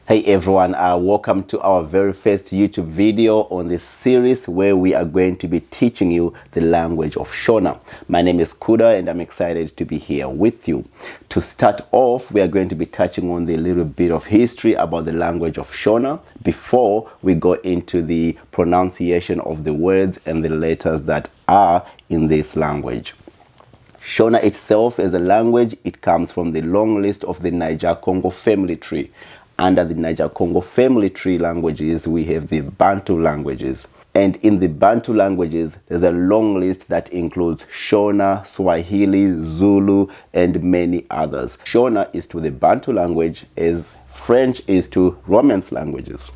Hey everyone, welcome to our very first YouTube video on this series where we are going to be teaching you the language of Shona. My name is Kuda and I'm excited to be here with you. To start off, we are going to be touching on the little bit of history about the language of Shona before we go into the pronunciation of the words and the letters that are in this language. Shona itself as a language, it comes from the long list of the Niger-Congo family tree. Under the Niger-Congo family tree languages, we have the Bantu languages. And in the Bantu languages, there's a long list that includes Shona, Swahili, Zulu, and many others. Shona is to the Bantu language as French is to Romance languages.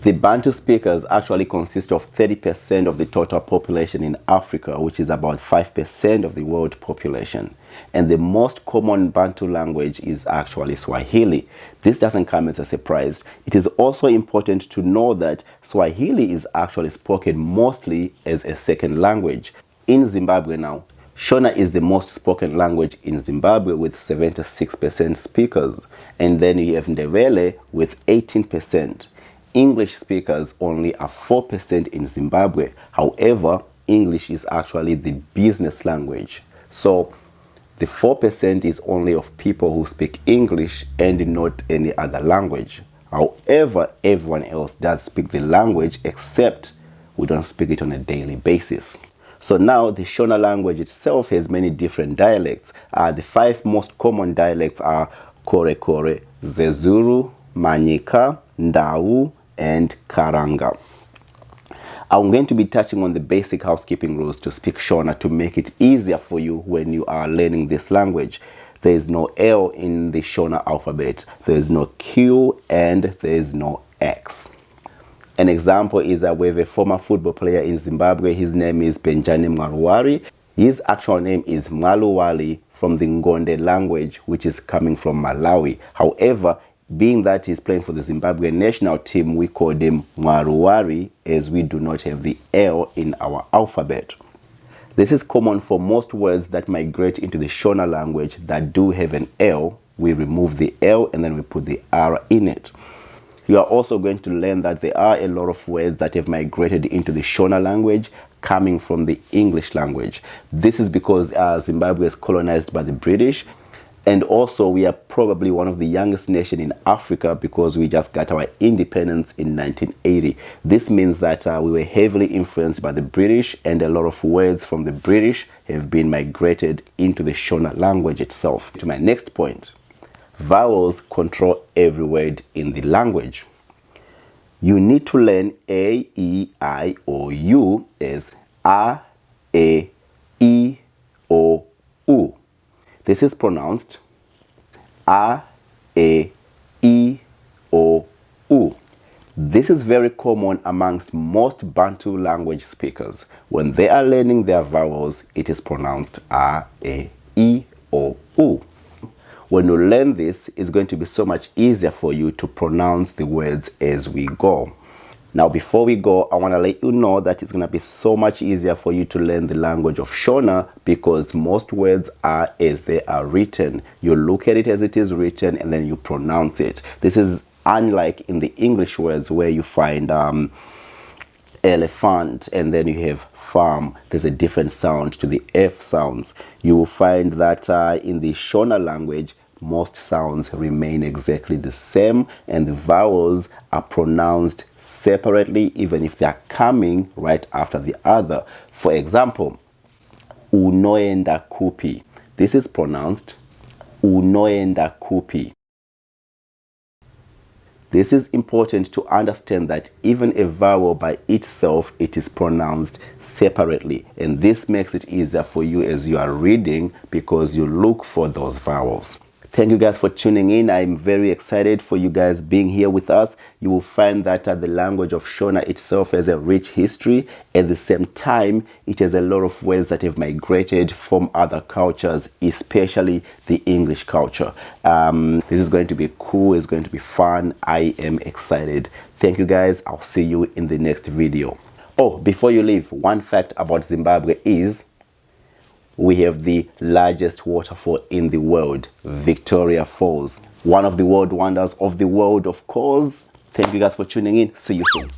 The Bantu speakers actually consist of 30% of the total population in Africa, which is about 5% of the world population. And the most common Bantu language is actually Swahili. This doesn't come as a surprise. It is also important to know that Swahili is actually spoken mostly as a second language. In Zimbabwe now, Shona is the most spoken language in Zimbabwe with 76% speakers. And then you have Ndebele with 18%. English speakers only are 4% in Zimbabwe. However, English is actually the business language. So the 4% is only of people who speak English and not any other language. However, everyone else does speak the language, except we don't speak it on a daily basis. So now the Shona language itself has many different dialects. The 5 most common dialects are Korekore, Zezuru, Manyika, Ndau, and Karanga. I'm going to be touching on the basic housekeeping rules to speak Shona to make it easier for you when you are learning this language. There is no L in the Shona alphabet. There is no Q and there is no X. An example is that we have a former football player in Zimbabwe. His name is Benjani Mwaluwali. His actual name is Mwaluwali from the Ngonde language, which is coming from Malawi. However, being that he's playing for the Zimbabwe national team, we call him Mwaluwali as we do not have the L in our alphabet. This is common for most words that migrate into the Shona language that do have an L. We remove the L and then we put the R in it. You are also going to learn that there are a lot of words that have migrated into the Shona language coming from the English language. This is because Zimbabwe is colonized by the British. And also, we are probably one of the youngest nations in Africa because we just got our independence in 1980. This means that we were heavily influenced by the British, and a lot of words from the British have been migrated into the Shona language itself. To my next point, vowels control every word in the language. You need to learn A, E, I, O, U as A, E, O, U. This is pronounced A, E, O, U. This is very common amongst most Bantu language speakers. When they are learning their vowels, it is pronounced A, E, O, U. When you learn this, it's going to be so much easier for you to pronounce the words as we go. Now, before we go, I want to let you know that it's going to be so much easier for you to learn the language of Shona because most words are as they are written. You look at it as it is written and then you pronounce it. This is unlike in the English words where you find elephant and then you have farm. There's a different sound to the F sounds. You will find that in the Shona language, most sounds remain exactly the same and the vowels are pronounced separately even if they are coming right after the other. For example, unoenda kupi. This is pronounced unoenda kupi. This is important to understand that even a vowel by itself, it is pronounced separately. And this makes it easier for you as you are reading because you look for those vowels. Thank you guys for tuning in. I'm very excited for you guys being here with us. You will find that the language of Shona itself has a rich history. At the same time, it has a lot of words that have migrated from other cultures, especially the English culture. This is going to be cool. It's going to be fun. I am excited. Thank you guys. I'll see you in the next video. Oh, before you leave, one fact about Zimbabwe is we have the largest waterfall in the world, Victoria Falls. One of the world wonders of the world, of course. Thank you guys for tuning in. See you soon.